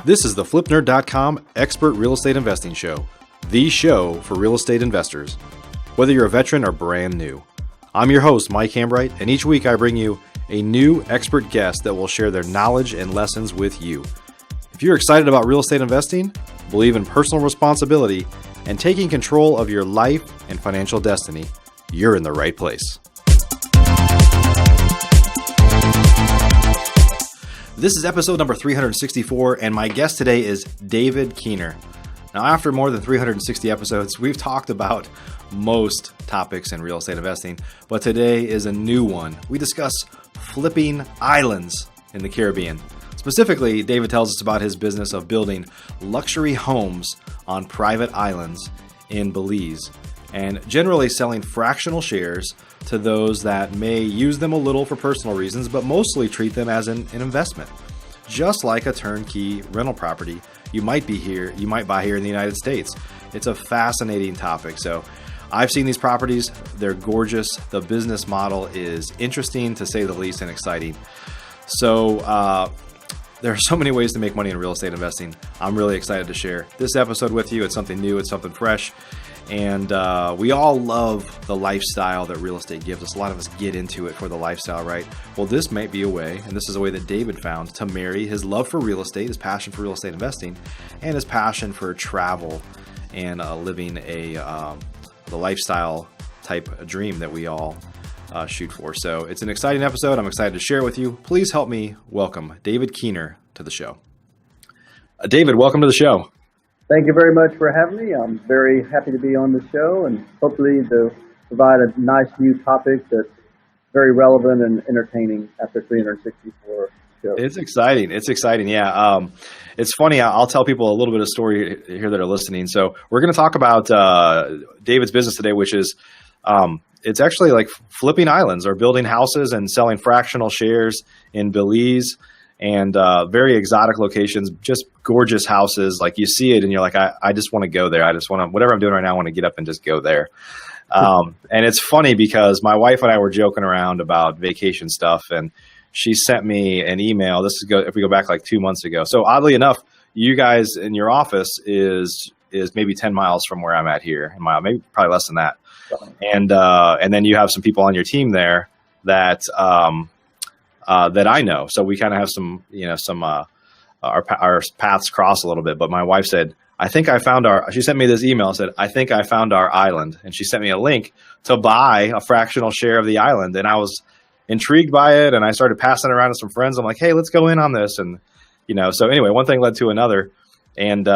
This is the FlipNerd.com Expert Real Estate Investing Show, the show for real estate investors, whether you're a veteran or brand new. I'm your host, Mike Hambright, and each week I bring you a new expert guest that will share their knowledge and lessons with you. If you're excited about real estate investing, believe in personal responsibility, and taking control of your life and financial destiny, you're in the right place. This is episode number 364, and my guest today is David Keener. Now, after more than 360 episodes, we've talked about most topics in real estate investing, but today is a new one. We discuss flipping islands in the Caribbean. Specifically, David tells us about his business of building luxury homes on private islands in Belize, and generally selling fractional shares to those that may use them a little for personal reasons, but mostly treat them as an investment. Just like a turnkey rental property you might buy here in the United States. It's a fascinating topic. So I've seen these properties. They're gorgeous. The business model is interesting, to say the least, and exciting. So there are so many ways to make money in real estate investing. I'm really excited to share this episode with you. It's something new. It's something fresh. And we all love the lifestyle that real estate gives us. A lot of us get into it for the lifestyle, right? Well, this might be a way, and this is a way that David found to marry his love for real estate, his passion for real estate investing, and his passion for travel and living the lifestyle type dream that we all shoot for. So it's an exciting episode. I'm excited to share it with you. Please help me welcome David Keener to the show. David, welcome to the show. Thank you very much for having me. I'm very happy to be on the show and hopefully to provide a nice new topic that's very relevant and entertaining after 364 shows. It's exciting. It's exciting. Yeah. It's funny. I'll tell people a little bit of story here that are listening. So we're going to talk about David's business today, which is it's actually like flipping islands or building houses and selling fractional shares in Belize. And very exotic locations, just gorgeous houses. Like you see it and you're like, I just want to go there. I just want to, whatever I'm doing right now, I want to get up and just go there. And it's funny because my wife and I were joking around about vacation stuff, and she sent me an email. If we go back like 2 months ago. So oddly enough, you guys in your office is maybe 10 miles from where I'm at here, maybe probably less than that. And then you have some people on your team there that I know. So we kind of have our paths cross a little bit. But my wife said, she sent me this email and said, I think I found our island. And she sent me a link to buy a fractional share of the island. And I was intrigued by it. And I started passing it around to some friends. I'm like, hey, let's go in on this. And, so anyway, one thing led to another. And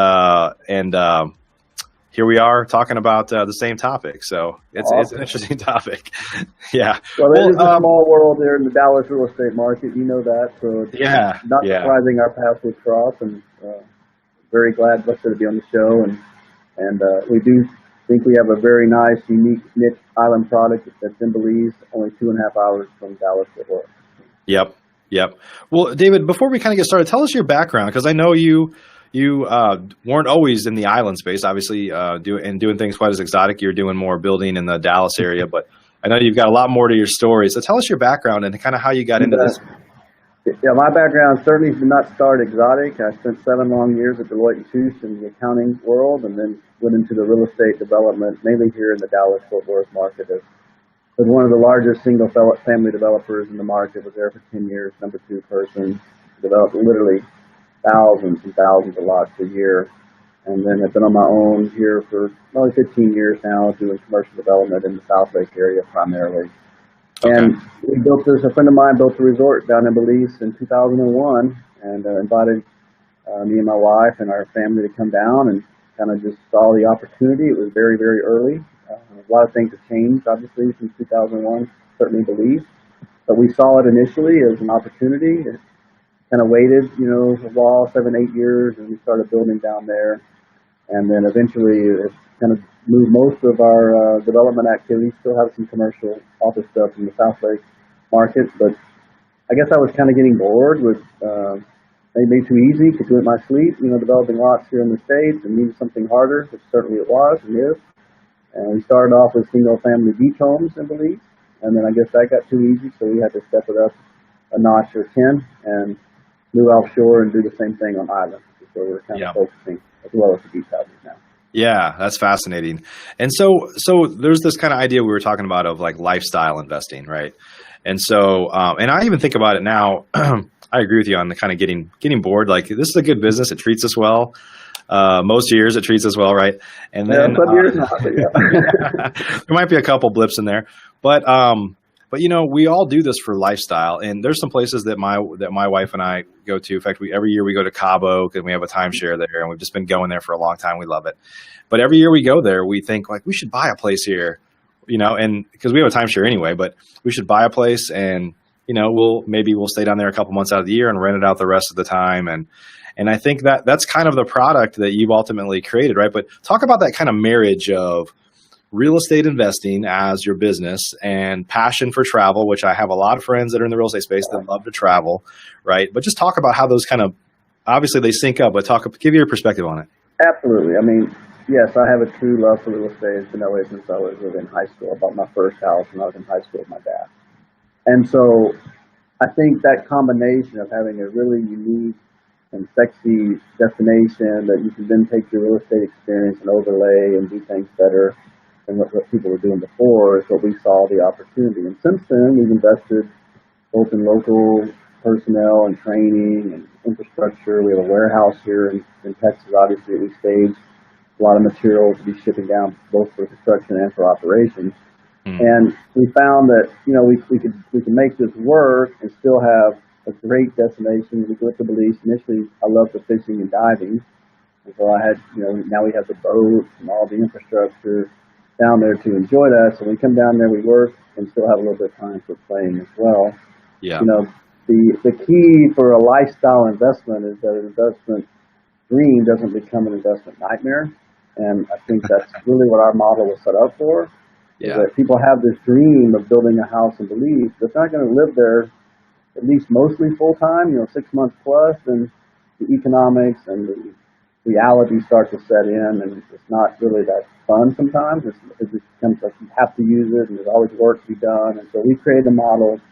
here we are talking about the same topic. So it's an interesting topic. Yeah. Well, it is a small world there in the Dallas real estate market. You know that. So it's not surprising our paths would cross, and very glad to be on the show. And we do think we have a very nice, unique niche island product that's in Belize, only 2.5 hours from Dallas, Fort Worth. Yep. Well, David, before we kind of get started, tell us your background, because I know you weren't always in the island space, obviously, doing things quite as exotic. You're doing more building in the Dallas area, but I know you've got a lot more to your story. So tell us your background and kind of how you got into this. Yeah, my background certainly did not start exotic. I spent 7 long years at Deloitte & Touche in the accounting world, and then went into the real estate development, mainly here in the Dallas-Fort Worth market. As one of the largest single-family developers in the market, was there for 10 years, number 2 person, developed literally thousands and thousands of lots a year. And then I've been on my own here for probably 15 years now, doing commercial development in the South Lake area primarily. Okay. And a friend of mine built a resort down in Belize in 2001, and invited me and my wife and our family to come down, and kind of just saw the opportunity. It was very, very early. A lot of things have changed, obviously, since 2001, certainly Belize. But we saw it initially as an opportunity. Kind of waited, a while, 7-8 years, and we started building down there. And then eventually it kind of moved most of our development activities. Still have some commercial office stuff in the South Lake market, but I guess I was kind of getting bored with maybe too easy, could do it in my sleep, developing lots here in the States, and needed something harder, which certainly it was and is. And we started off with single-family beach homes in Belize, and then I guess that got too easy, so we had to step it up a notch or 10 and move offshore and do the same thing on islands. where we're kind Yeah. of focusing, as well as the beach houses now. Yeah, that's fascinating. And so there's this kind of idea we were talking about of like lifestyle investing, right? And so, and I even think about it now. I agree with you on the kind of getting bored. Like this is a good business; it treats us well. Most years it treats us well, right? And then some years not, but yeah. there might be a couple blips in there, but you know, we all do this for lifestyle. And there's some places that my wife and I go to. In fact, every year we go to Cabo because we have a timeshare there, and we've just been going there for a long time. We love it. But every year we go there, we think like we should buy a place here, you know, and because we have a timeshare anyway, but we should buy a place and, you know, we'll stay down there a couple months out of the year and rent it out the rest of the time. And I think that's kind of the product that you've ultimately created, right? But talk about that kind of marriage of real estate investing as your business and passion for travel, which I have a lot of friends that are in the real estate space that love to travel, right? But just talk about how those kind of, obviously they sync up, but give your perspective on it. Absolutely. I mean, yes, I have a true love for real estate. It's been that way since I was in high school. I bought my first house when I was in high school with my dad. And so I think that combination of having a really unique and sexy destination that you can then take your real estate experience and overlay and do things better than what people were doing before is what we saw the opportunity. And since then, we've invested both in local personnel and training and infrastructure. We have a warehouse here in Texas, obviously, that we stage a lot of material to be shipping down both for construction and for operations. And we found that, you know, we could make this work and still have a great destination. We went to Belize. Initially, I loved the fishing and diving. And so I had, you know, now we have the boats and all the infrastructure down there to enjoy that. So when we come down there, we work and still have a little bit of time for playing as well. Yeah. You know, the key for a lifestyle investment is that an investment dream doesn't become an investment nightmare. And I think that's really what our model was set up for. Yeah. That people have this dream of building a house in Belize, but they're not going to live there at least mostly full time, you know, 6 months plus, and the economics and the reality start to set in, and it's not really that fun sometimes. It just becomes like you have to use it, and there's always work to be done. And so we created a model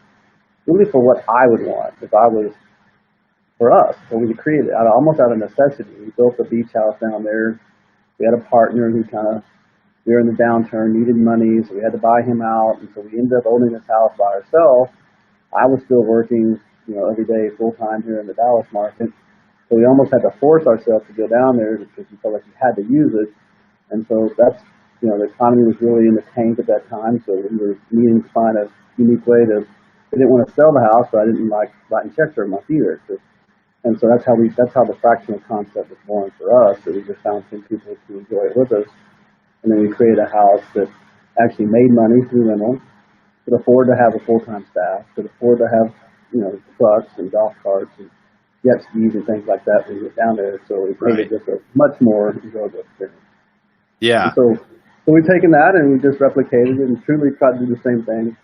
really for what I would want if I was for us. So we created it almost out of necessity. We built a beach house down there. We had a partner who we were in the downturn, needed money, so we had to buy him out, and so we ended up owning this house by ourselves. I was still working, you know, every day full time here in the Dallas market, so we almost had to force ourselves to go down there because we felt like we had to use it. And so that's, you know, the economy was really in the tank at that time, so we were needing to find a unique way to. We didn't want to sell the house, but I didn't like writing checks every month either. And so that's how the fractional concept was born for us. So we just found some people to enjoy it with us. And then we created a house that actually made money through rental, could afford to have a full-time staff, could afford to have, you know, trucks and golf carts and jet skis and things like that when we get down there. So it made it just a much more enjoyable experience. Yeah. And so we've taken that and we just replicated it and truly tried to do the same thing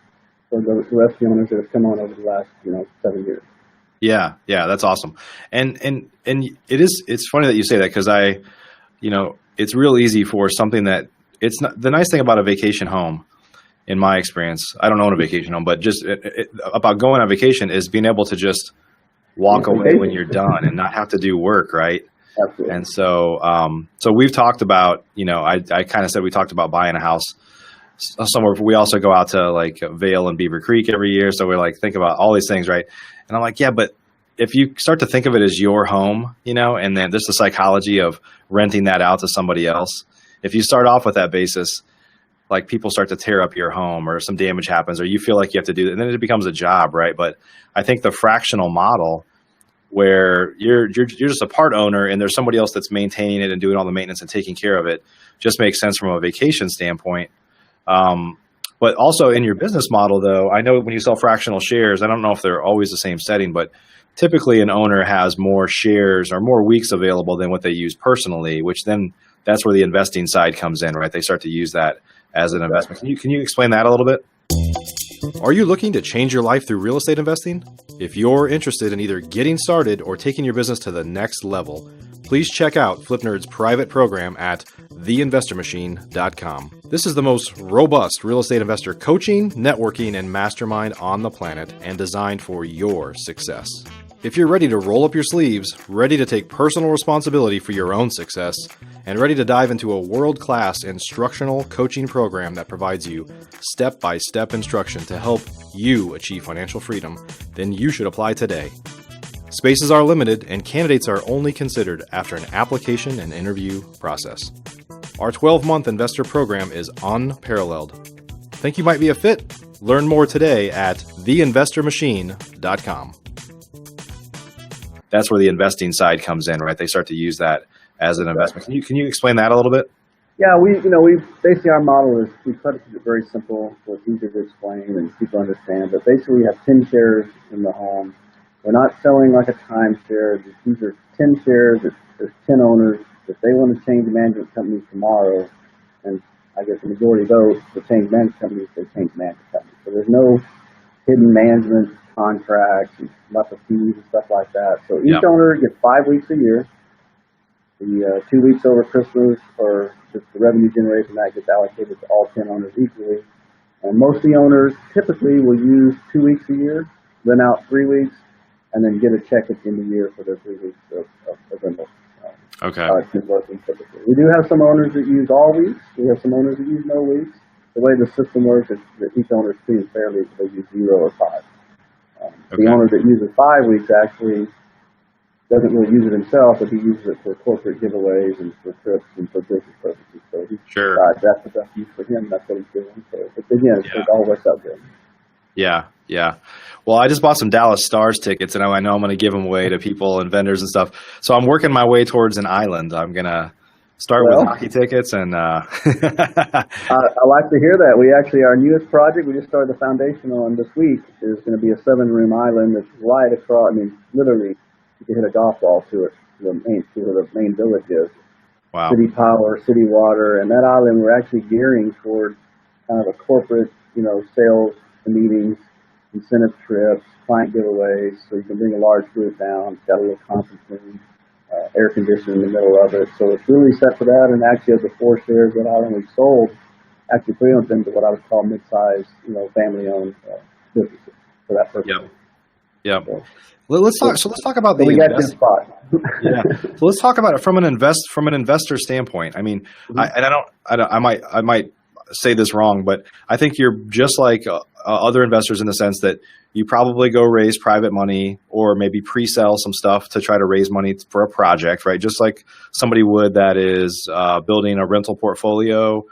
for the rest of the owners that have come on over the last, you know, 7 years. Yeah, that's awesome. And it's funny that you say that because you know, it's real easy for something that it's not. The nice thing about a vacation home, in my experience, I don't own a vacation home, but just about going on vacation is being able to just walk away when you're done and not have to do work, right? Absolutely. And so we've talked about, you know, I kind of said we talked about buying a house somewhere. We also go out to like Vail and Beaver Creek every year, so we're like think about all these things, right? And I'm like, yeah, but if you start to think of it as your home, you know, and then there's the psychology of renting that out to somebody else. If you start off with that basis, like people start to tear up your home or some damage happens or you feel like you have to do it, and then it becomes a job, right? But I think the fractional model where you're just a part owner and there's somebody else that's maintaining it and doing all the maintenance and taking care of it just makes sense from a vacation standpoint. But also in your business model, though, I know when you sell fractional shares, I don't know if they're always the same setting, but typically an owner has more shares or more weeks available than what they use personally, which then that's where the investing side comes in, right? They start to use that as an investment. Can you explain that a little bit? Are you looking to change your life through real estate investing? If you're interested in either getting started or taking your business to the next level, please check out FlipNerd's private program at theinvestormachine.com. This is the most robust real estate investor coaching, networking, and mastermind on the planet and designed for your success. If you're ready to roll up your sleeves, ready to take personal responsibility for your own success, and ready to dive into a world-class instructional coaching program that provides you step-by-step instruction to help you achieve financial freedom, then you should apply today. Spaces are limited and candidates are only considered after an application and interview process. Our 12-month investor program is unparalleled. Think you might be a fit? Learn more today at theinvestormachine.com. That's where the investing side comes in, right? They start to use that as an investment. Can you explain that a little bit? Yeah, we basically our model is we try to keep it very simple so it's easy to explain and people understand. But basically we have 10 shares in the home. We're not selling like a timeshare. These are 10 shares. There's 10 owners. If they want to change management companies tomorrow, and I guess the majority vote to change management companies, they change management companies. So there's no hidden management contracts and lots of fees and stuff like that. So each owner gets 5 weeks a year. The 2 weeks over Christmas or just the revenue generated from that gets allocated to all 10 owners equally. And most of the owners typically will use 2 weeks a year, rent out 3 weeks, and then get a check at the end of the year for their 3 weeks of rental. Okay. It's been working typically. We do have some owners that use all weeks. We have some owners that use no weeks. The way the system works is that each owner is treated fairly if they use 0 or 5. The owner that uses 5 weeks actually doesn't really use it himself, but he uses it for corporate giveaways and for trips and for business purposes. So he decides that's the best use for him. That's what he's doing. So again, it all works out good. Yeah. Well, I just bought some Dallas Stars tickets, and I know I'm going to give them away to people and vendors and stuff. So I'm working my way towards an island. I'm going to start with hockey tickets, and I like to hear that. We actually, our newest project, we just started the foundation on this week, is going to be a 7-room island that's right across. I mean, literally, you can hit a golf ball to it, to where the main village is. Wow. City power, city water, and that island we're actually gearing toward kind of a corporate, sales meetings, incentive trips, client giveaways. So you can bring a large group down. It's got a little conference room. Air conditioning in the middle of it. So it's really set for that. And actually, of the 4 shares that I only sold, actually 3 of them to what I would call mid-sized, family-owned businesses for that purpose. Yep. Let's talk about the. We got this spot. So let's talk about it from an investor standpoint. I mean, I might say this wrong, but I think you're just like other investors in the sense that you probably go raise private money or maybe pre-sell some stuff to try to raise money for a project, right? Just like somebody would that is building a rental portfolio,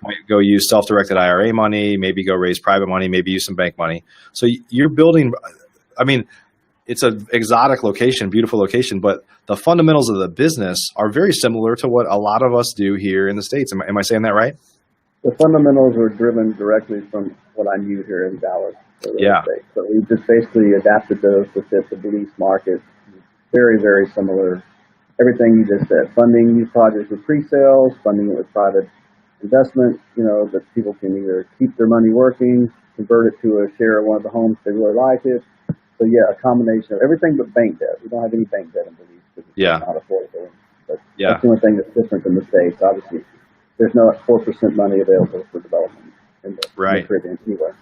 might go use self-directed IRA money, maybe go raise private money, maybe use some bank money. So you're building, I mean, it's an exotic location, beautiful location, but the fundamentals of the business are very similar to what a lot of us do here in the States. Am I saying that right? The fundamentals were driven directly from what I knew here in Dallas. So we just basically adapted those to fit the Belize market. Very, very similar. Everything you just said. Funding new projects with pre-sales, funding it with private investment, that people can either keep their money working, convert it to a share of one of the homes if they really like it. So a combination of everything but bank debt. We don't have any bank debt in Belize because it's not affordable. But that's the only thing that's different than the States. Obviously, there's no 4% money available for development in the Caribbean anywhere.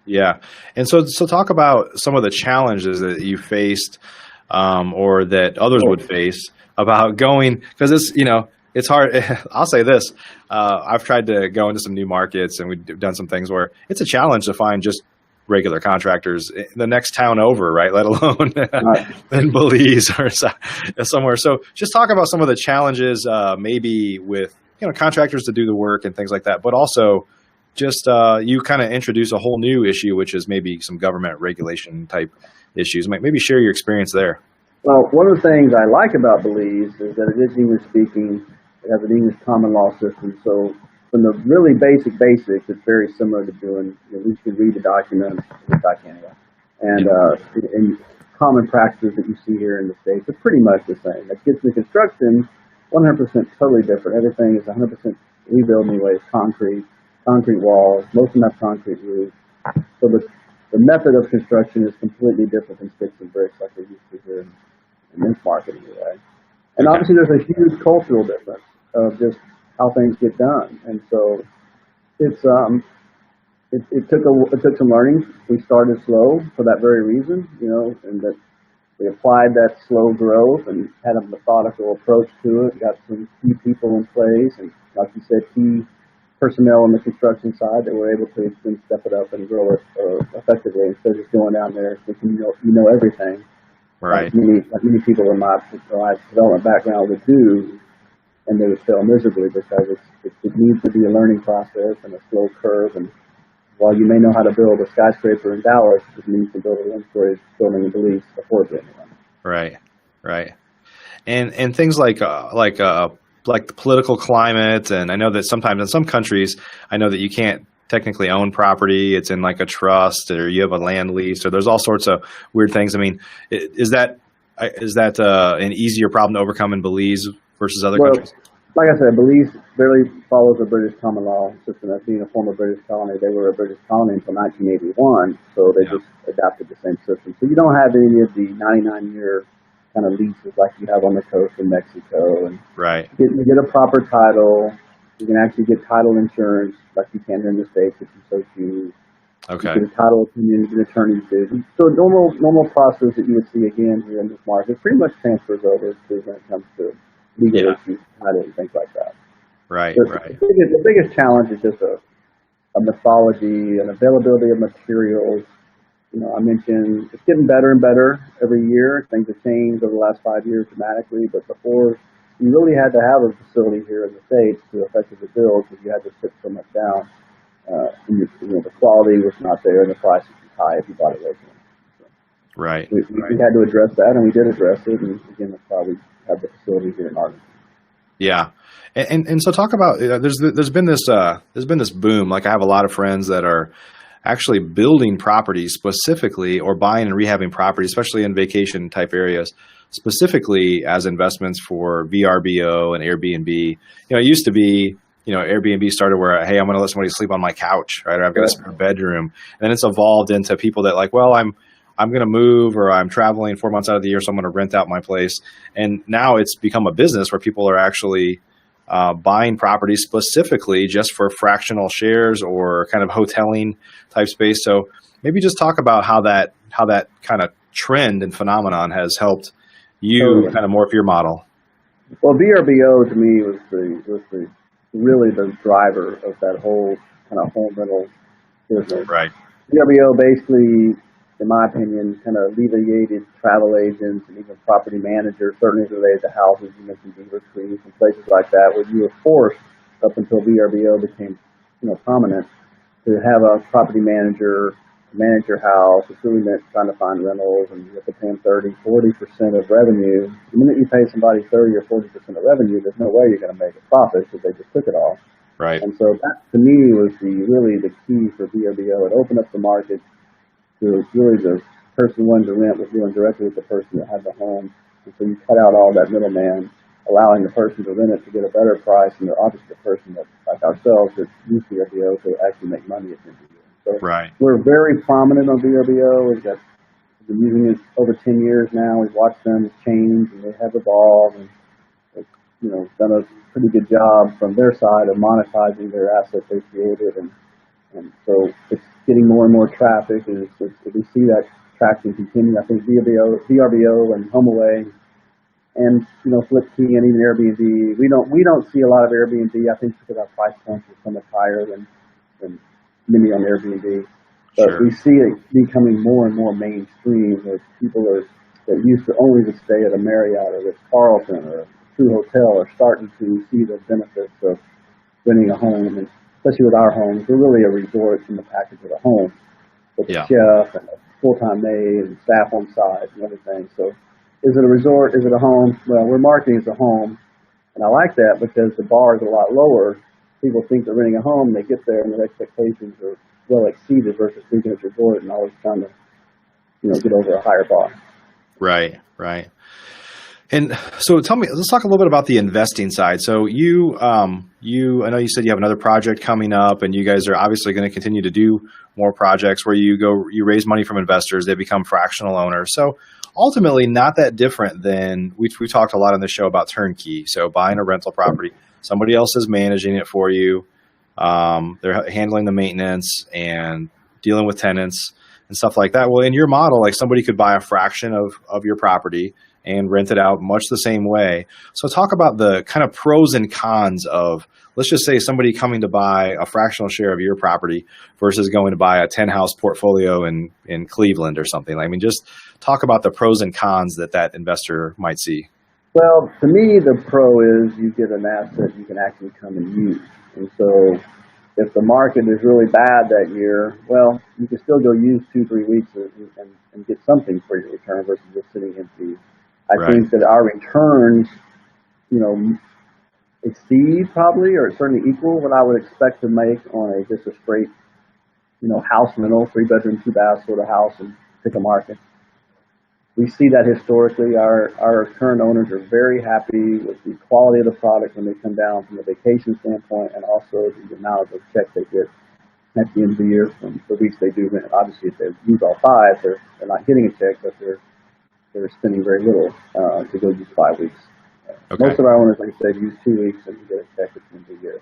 Yeah. And so talk about some of the challenges that you faced or that others would face about going, because it's hard. I'll say this. I've tried to go into some new markets and we've done some things where it's a challenge to find just regular contractors the next town over, right? Let alone in Belize or somewhere. So just talk about some of the challenges maybe with contractors to do the work and things like that, but also just you kind of introduce a whole new issue, which is maybe some government regulation type issues. Maybe share your experience there. Well, one of the things I like about Belize is that it is English speaking. It has an English common law system. So from the really basics, it's very similar to doing, you can read the documents, which I can anyway. And common practices that you see here in the States are pretty much the same. That gets the construction 100% totally different. Everything is 100% rebuilt anyways, concrete walls, most of them have concrete roofs. So the method of construction is completely different than sticks and bricks like they used to here in this market anyway. And obviously there's a huge cultural difference of just how things get done. And so it took some learning. We started slow for that very reason, and that we applied that slow growth and had a methodical approach to it. Got some key people in place, and like you said, key personnel on the construction side that were able to then step it up and grow it effectively instead of just going down there thinking you know everything. Right. Like many people in my development background would do, and they would fail miserably because it needs to be a learning process and a slow curve. And while you may know how to build a skyscraper in Dallas, it means to build a one-story building in Belize before building one. Right. Right. And things like the political climate, and I know that sometimes in some countries, I know that you can't technically own property. It's in like a trust, or you have a land lease, or there's all sorts of weird things. I mean, is that an easier problem to overcome in Belize versus other countries? Like I said, Belize really follows the British common law system. As being a former British colony, they were a British colony until 1981, so they just adopted the same system. So you don't have any of the 99-year kind of leases like you have on the coast in Mexico. And right. You get a proper title. You can actually get title insurance like you can here in the States if you so choose. Okay. You get a title opinion, you get attorney's fees. So a normal process that you would see again here in this market pretty much transfers over to when it comes to legal issues, title, and things like that. Right, right. The biggest challenge is just a mythology and availability of materials. You know, I mentioned it's getting better and better every year. Things have changed over the last 5 years dramatically, but before you really had to have a facility here in the States to effectively build because you had to sit so much down. And the quality was not there and the price was high if you bought it locally. So right. We had to address that, and we did address it. And again, that's why we have the facility here in Arkansas. Yeah. And so talk about there's been this boom. Like I have a lot of friends that are actually building properties specifically, or buying and rehabbing properties, especially in vacation type areas, specifically as investments for VRBO and Airbnb. You know, it used to be, Airbnb started where, hey, I'm going to let somebody sleep on my couch, right? Or I've got a spare bedroom. And then it's evolved into people that like, well, I'm going to move, or I'm traveling 4 months out of the year, so I'm going to rent out my place. And now it's become a business where people are actually buying properties specifically just for fractional shares or kind of hoteling type space. So maybe just talk about how that kind of trend and phenomenon has helped you kind of morph your model. Well, VRBO to me was really the driver of that whole kind of home rental business. Right. VRBO basically, in my opinion, kind of alleviated travel agents and even property managers, certainly related to houses. You mentioned Beaver Creek and places like that, where you were forced, up until VRBO became prominent, to have a property manager manage your house. It's really meant trying to find rentals, and you have to pay them 30-40% of revenue. The minute you pay somebody 30 or 40% of revenue, there's no way you're going to make a profit because they just took it all. Right. And so that, to me, was really the key for VRBO. It opened up the market to really the person wanting to rent was dealing directly with the person that had the home. And so you cut out all that middleman, allowing the person to rent it to get a better price, and obviously the person that, like ourselves, that use VRBO to actually make money at the end of the year. So we're very prominent on VRBO. We've been using it over 10 years now. We've watched them change, and they have evolved, and they've done a pretty good job from their side of monetizing their assets they created, and so it's getting more and more traffic. And we see that traction continue. I think VRBO and HomeAway, and FlipKey and even Airbnb. We don't see a lot of Airbnb. I think because our price points are so much higher than many on Airbnb. But we see it becoming more and more mainstream, where people that used to only stay at a Marriott or Ritz-Carlton or a true hotel are starting to see the benefits of renting a home, and especially with our homes, we're really a resort in the package of a home with a chef and a full-time maid and staff on site and everything. So is it a resort? Is it a home? Well, we're marketing as a home, and I like that because the bar is a lot lower. People think they're renting a home, they get there, and their expectations are well exceeded versus thinking it's a resort and always trying to, get over a higher bar. Right. And so tell me, let's talk a little bit about the investing side. So I know you said you have another project coming up, and you guys are obviously going to continue to do more projects where you raise money from investors, they become fractional owners. So ultimately not that different than we talked a lot on the show about turnkey. So buying a rental property, somebody else is managing it for you. They're handling the maintenance and dealing with tenants. and stuff like that. Well, in your model, like somebody could buy a fraction of your property and rent it out much the same way. So talk about the kind of pros and cons of, let's just say somebody coming to buy a fractional share of your property versus going to buy a 10-house portfolio in Cleveland or something. I mean, just talk about the pros and cons that investor might see. Well, to me, the pro is you get an asset you can actually come and use. And so if the market is really bad that year, well, you can still go use 2-3 weeks and get something for your return versus just sitting empty. I think that our returns, exceed probably or certainly equal what I would expect to make on just a straight, house rental, 3-bedroom, 2-bath sort of house and pick a market. We see that historically. Our current owners are very happy with the quality of the product when they come down from a vacation standpoint, and also the amount of check they get at the end of the year from the weeks they do rent. Obviously, if they use all 5, they're not getting a check, but they're spending very little to go use 5 weeks. Okay. Most of our owners, like I said, use 2 weeks and you get a check at the end of the year.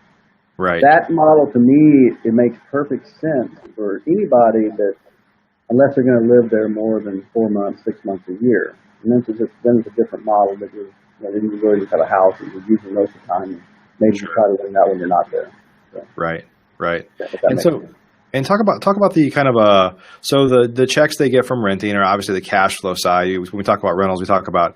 Right. That model, to me, it makes perfect sense for anybody that, unless they're going to live there more than 4 months, 6 months a year. And then it's a different model that then you really just have a house that you're using most of the time. And maybe you try to rent out when you're not there. So, right. And so. Sense. And talk about the kind of so the checks they get from renting are obviously the cash flow side. When we talk about rentals, we talk about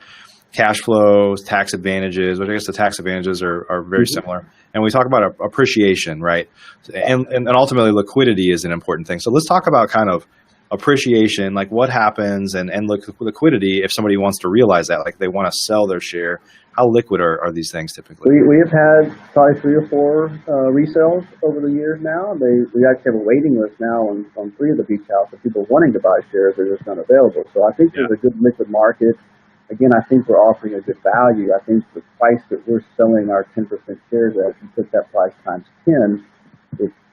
cash flows, tax advantages, which I guess the tax advantages are very similar. And we talk about appreciation, right? And ultimately liquidity is an important thing. So let's talk about kind of appreciation, like what happens and liquidity if somebody wants to realize that, like they want to sell their share. How liquid are these things typically? We have had probably 3 or 4 resales over the years now. We actually have a waiting list now on 3 of the beach houses of people wanting to buy shares. They're just not available. So I think there's a good liquid market. Again, I think we're offering a good value. I think the price that we're selling our 10% shares at, if you put that price times 10,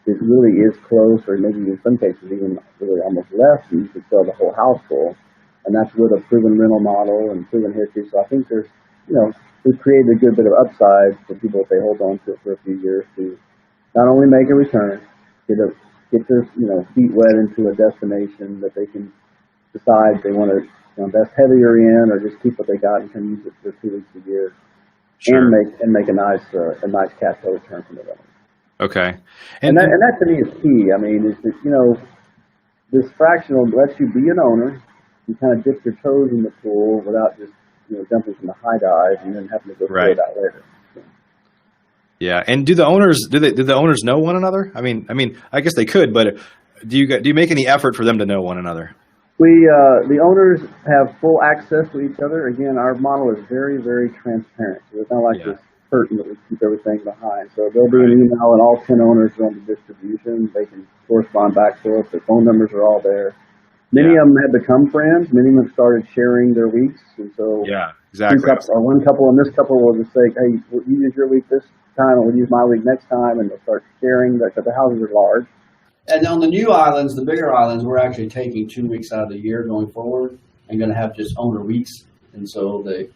it really is close, or maybe in some cases even really almost less, and you could sell the whole house full. And that's with a proven rental model and proven history. So I think there's, we've created a good bit of upside for people if they hold on to it for a few years to not only make a return, get their feet wet into a destination that they can decide they want to invest heavier in, or just keep what they got and can use it for 2 weeks a year, and make a nice cash flow return from the rental. Okay, and that to me is key. I mean, this fractional lets you be an owner. You kind of dip your toes in the pool without just jumping from the high dive and then having to go through it out later. So. Yeah, and do the owners know one another? I mean, I guess they could, but do you make any effort for them to know one another? The owners have full access to each other. Again, our model is very, very transparent. So it's not like this curtain that we keep everything behind. So there'll be an email, and all 10 owners are on the distribution. They can correspond back to us. Their phone numbers are all there. Many of them have become friends. Many of them have started sharing their weeks, and so exactly. One couple and this couple will just say, "Hey, you use your week this time, and we'll use my week next time," and they'll start sharing. Because the houses are large. And on the new islands, the bigger islands, we're actually taking 2 weeks out of the year going forward and going to have just owner weeks. And so the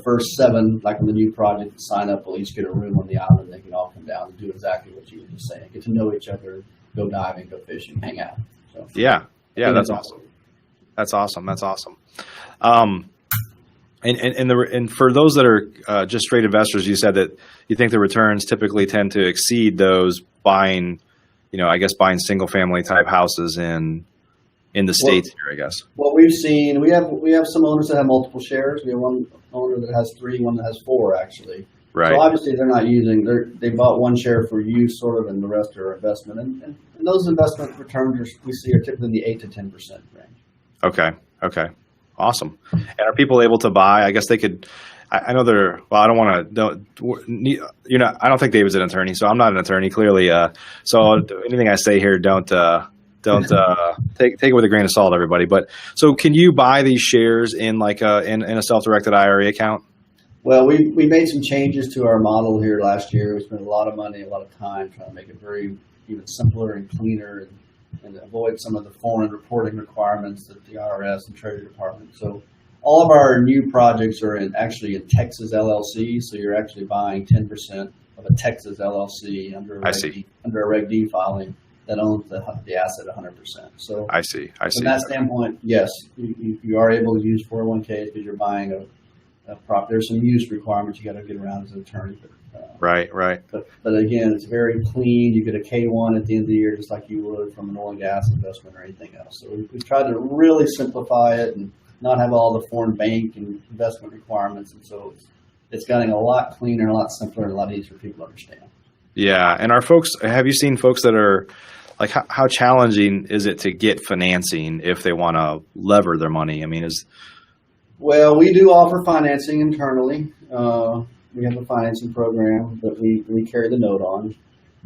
first 7, like on the new project, to sign up will each get a room on the island. They can all come down and do exactly what you were just saying. Get to know each other, go diving, go fishing, hang out. So, yeah, that's awesome. That's awesome. And for those that are just straight investors, you said that you think the returns typically tend to exceed those buying single family type houses in the States here, I guess. What we've seen, we have some owners that have multiple shares. We have one owner that has 3, one that has 4 actually. Right. So obviously they're not they bought one share for use sort of, and the rest are investment. And those investment returns we see are typically in the 8 to 10% range. Okay. Awesome. And are people able to buy? I guess they could. I know they're. Well, I don't want to. I don't think David's an attorney, so I'm not an attorney. Clearly, so anything I say here, don't take it with a grain of salt, everybody. But so, can you buy these shares in in a self-directed IRA account? Well, we made some changes to our model here last year. We spent a lot of money, a lot of time trying to make it very even simpler and cleaner, and avoid some of the foreign reporting requirements that the IRS and Treasury Department. So all of our new projects are actually in Texas LLC. So you're actually buying 10% of a Texas LLC under a Reg D filing. that owns the asset 100%. So I see. from that standpoint, yes, you are able to use 401ks because you're buying a prop. There's some use requirements you got to get around as an attorney. Right. But again, it's very clean. You get a K1 at the end of the year, just like you would from an oil and gas investment or anything else. So we tried to really simplify it and not have all the foreign bank and investment requirements. And so it's getting a lot cleaner, a lot simpler, and a lot easier for people to understand. Yeah. And have you seen folks that are like, how challenging is it to get financing if they want to lever their money? I mean, well, we do offer financing internally. We have a financing program that we carry the note on,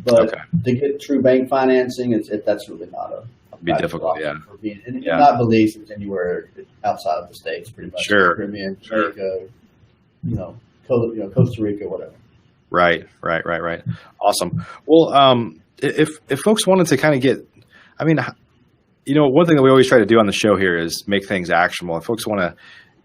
but to get true bank financing, that's really not a be difficult. Yeah. Not Belize, it's anywhere outside of the States, pretty much. Sure. Caribbean, Jamaica, Costa Rica, whatever. Right. Awesome. Well, if folks wanted to kind of get, I mean, one thing that we always try to do on the show here is make things actionable. If folks want to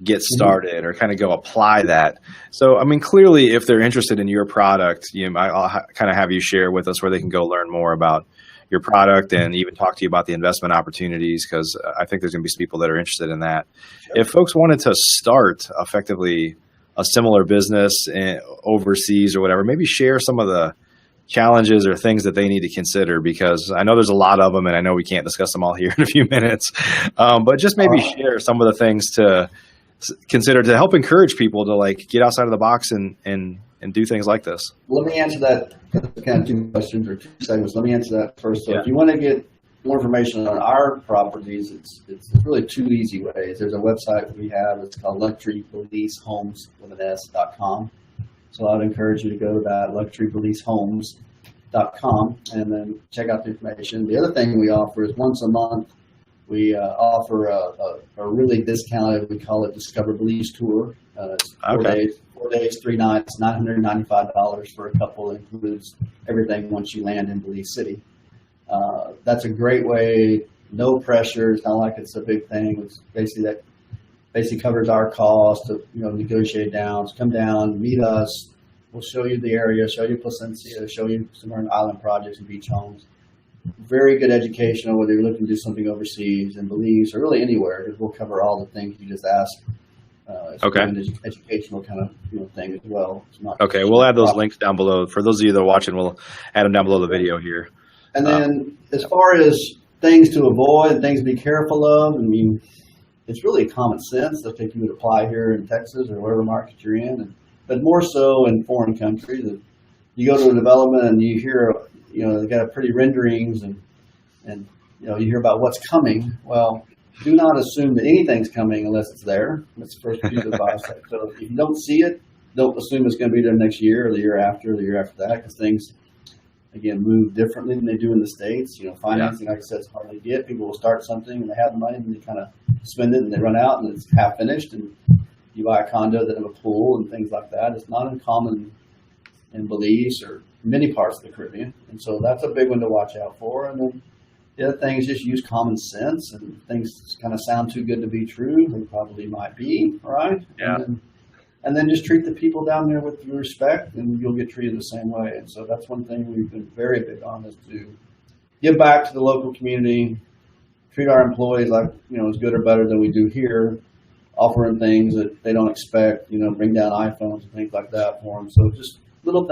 get started or kind of go apply that. So, I mean, clearly, if they're interested in your product, I'll kind of have you share with us where they can go learn more about your product and even talk to you about the investment opportunities, because I think there's going to be some people that are interested in that. Sure. If folks wanted to start effectively a similar business overseas or whatever, maybe share some of the challenges or things that they need to consider, because I know there's a lot of them and I know we can't discuss them all here in a few minutes, but just maybe share some of the things to consider to help encourage people to like get outside of the box and do things like this. Let me answer that kind of 2 questions or 2 segments. Let me answer that first. So if you want to get more information on our properties, it's really 2 easy ways. There's a website we have. It's called luxurybelizehomes.com. So I'd encourage you to go to that, luxurybelizehomes.com, and then check out the information. The other thing we offer is once a month, we offer a really discounted, we call it Discover Belize Tour. It's 4 days, 3 nights, $995 for a couple. It includes everything once you land in Belize City. That's a great way, no pressure. It's not like it's a big thing. It's basically covers our cost to negotiate down. So come down, meet us. We'll show you the area, show you Placencia, show you some of our island projects and beach homes. Very good educational, whether you're looking to do something overseas in Belize or really anywhere, because we'll cover all the things you just asked. It's an educational kind of thing as well. It's not we'll add those links down below. For those of you that are watching, we'll add them down below the video here. And then as far as things to avoid, things to be careful of, I mean, it's really common sense. I think you would apply here in Texas or whatever market you're in, but more so in foreign countries. You go to a development and you hear, they got pretty renderings and you hear about what's coming. Well, do not assume that anything's coming unless it's there. That's the first piece of advice. So if you don't see it, don't assume it's going to be there next year or the year after or the year after that, because things, again, move differently than they do in the States. Financing, like I said, it's hard to get. People will start something and they have the money and they kind of spend it and they run out and it's half finished, and you buy a condo that have a pool and things like that. It's not uncommon in Belize or many parts of the Caribbean, and so that's a big one to watch out for. And then the other thing is just use common sense, and things kind of sound too good to be true. They probably might be, right? Yeah. And then just treat the people down there with respect, and you'll get treated the same way. And so that's one thing we've been very big on, is to give back to the local community, treat our employees like, as good or better than we do here, offering things that they don't expect, bring down iPhones and things like that for them. So just little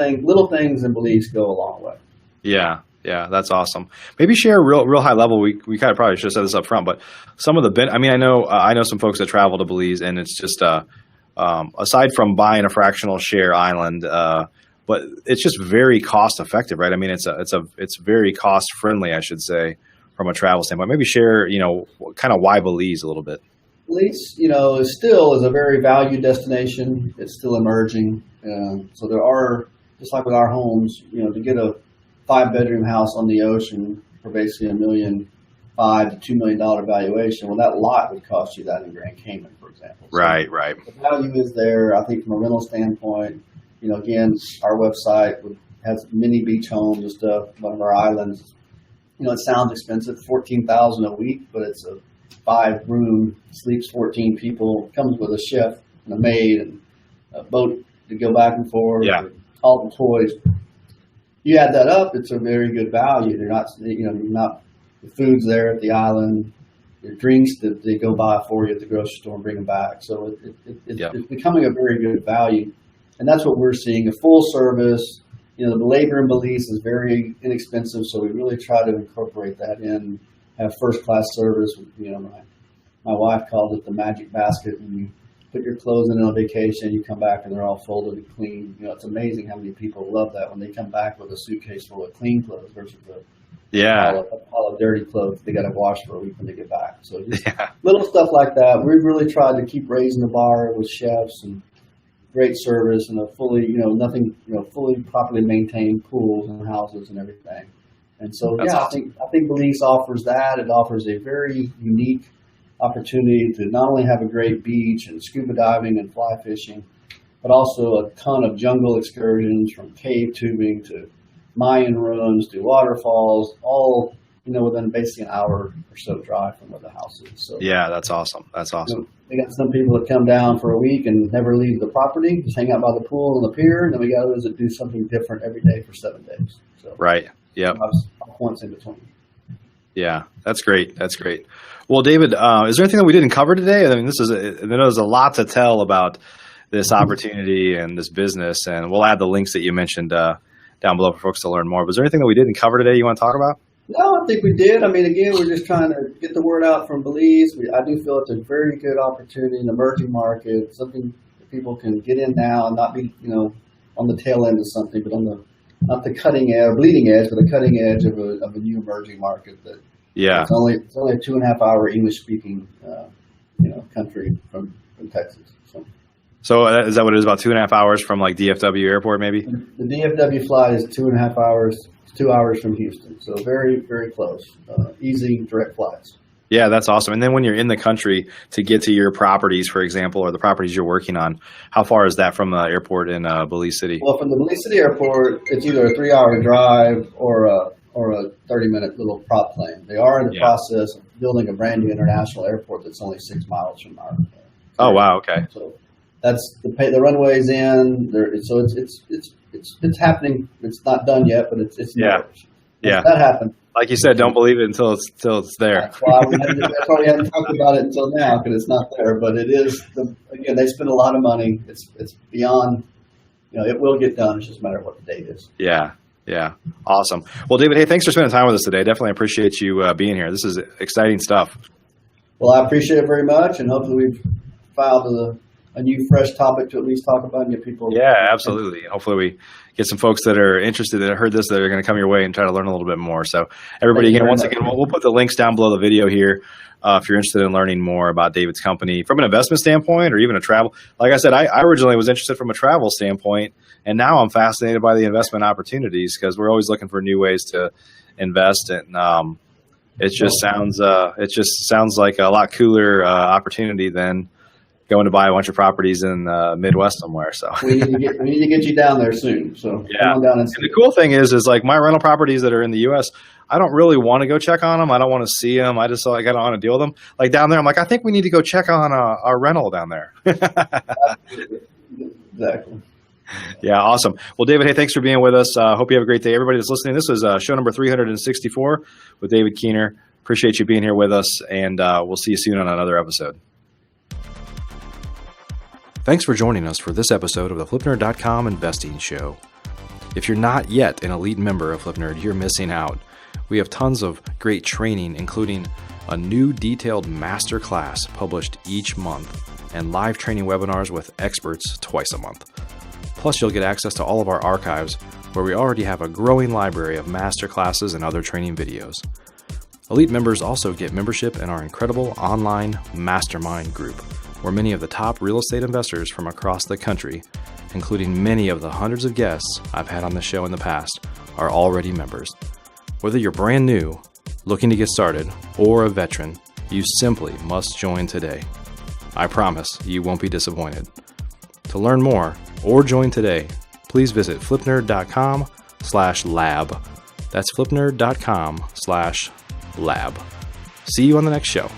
things in Belize go a long way. Yeah, that's awesome. Maybe share real high level. We kind of probably should have said this up front, but some of the I know some folks that travel to Belize, and it's just aside from buying a fractional share island, but it's just very cost effective, right? I mean, it's very cost friendly, I should say, from a travel standpoint. Maybe share, kind of why Belize a little bit. Belize, is a very valued destination. It's still emerging. So there are, just like with our homes, to get a 5-bedroom house on the ocean for basically $1.5 million to $2 million valuation, well, that lot would cost you that in Grand Cayman, for example. So right. The value is there. I think from a rental standpoint, again, our website has mini beach homes and stuff. One of our islands, it sounds expensive, $14,000 a week, but it's a 5-room, sleeps 14 people, comes with a chef and a maid and a boat to go back and forth. Yeah. All the toys. you add that up, it's a very good value. They're not, the food's there at the island, your drinks that they go buy for you at the grocery store and bring them back. So it's becoming a very good value. And that's what we're seeing, a full service. The labor in Belize is very inexpensive, so we really try to incorporate that in, have first-class service. My wife calls it the magic basket. When you put your clothes in on vacation, you come back and they're all folded and clean. It's amazing how many people love that when they come back with a suitcase full of clean clothes versus all of dirty clothes they got to wash for a week when they get back. So just little stuff like that. We've really tried to keep raising the bar with chefs and great service and a fully, fully properly maintained pools and houses and everything. And so, awesome. I think Belize offers that. It offers a very unique opportunity to not only have a great beach and scuba diving and fly fishing, but also a ton of jungle excursions from cave tubing to Mayan ruins to waterfalls, all within basically an hour or so drive from where the house is. So yeah, that's awesome. That's awesome. We got some people that come down for a week and never leave the property, just hang out by the pool and the pier, and then we got others that do something different every day for 7 days. So right. Yep. Points in between. Yeah, that's great. That's great. Well, David, is there anything that we didn't cover today? I mean, there's a lot to tell about this opportunity and this business, and we'll add the links that you mentioned down below for folks to learn more. But is there anything that we didn't cover today you want to talk about? No, I think we did. I mean, again, we're just trying to get the word out from Belize. I do feel it's a very good opportunity, an emerging market, something that people can get in now and not be, on the tail end of something, but not the cutting edge, bleeding edge, but the cutting edge of a new emerging market that. Yeah. It's only a 2.5 hour English speaking, country from Texas. So is that what it is? About 2.5 hours from like DFW airport, maybe? The DFW flight is 2.5 hours. 2 hours from Houston, so very, very close. Easy, direct flights. Yeah, that's awesome. And then when you're in the country to get to your properties, for example, or the properties you're working on, how far is that from the airport in Belize City? Well, from the Belize City airport, it's either a 3-hour drive or a 30-minute little prop plane. They are in the process of building a brand new international airport that's only 6 miles from our. Oh wow! Okay. So that's the runway's in there. So it's happening. It's not done yet, but it's that happened. Like you said, don't believe it until it's there. That's why we haven't talked about it until now, because it's not there. But it is. Again, they spend a lot of money. It's beyond. It will get done. It's just a matter of what the date is. Yeah. Yeah. Awesome. Well, David, hey, thanks for spending time with us today. Definitely appreciate you being here. This is exciting stuff. Well, I appreciate it very much, and hopefully we've found a new, fresh topic to at least talk about and get people. Yeah, absolutely. Hopefully we get some folks that are interested, that heard this, that are going to come your way and try to learn a little bit more. So everybody, again, we'll put the links down below the video here if you're interested in learning more about David's company from an investment standpoint or even a travel. Like I said, I originally was interested from a travel standpoint, and now I'm fascinated by the investment opportunities because we're always looking for new ways to invest. And it just sounds like a lot cooler opportunity than going to buy a bunch of properties in the Midwest somewhere. So we need to get you down there soon. So come on down and see. And the cool thing is like my rental properties that are in the U.S., I don't really want to go check on them. I don't want to see them. I just I don't want to deal with them. Like down there, I'm like, I think we need to go check on our rental down there. Exactly. Yeah, awesome. Well, David, hey, thanks for being with us. Hope you have a great day. Everybody that's listening, this is show number 364 with David Keener. Appreciate you being here with us, and we'll see you soon on another episode. Thanks for joining us for this episode of the FlipNerd.com Investing Show. If you're not yet an elite member of FlipNerd, you're missing out. We have tons of great training, including a new detailed master class published each month and live training webinars with experts twice a month. Plus, you'll get access to all of our archives, where we already have a growing library of master classes and other training videos. Elite members also get membership in our incredible online mastermind group, where many of the top real estate investors from across the country, including many of the hundreds of guests I've had on the show in the past, are already members. Whether you're brand new, looking to get started, or a veteran, you simply must join today. I promise you won't be disappointed. To learn more or join today, please visit flipnerd.com/lab. That's flipnerd.com/lab. See you on the next show.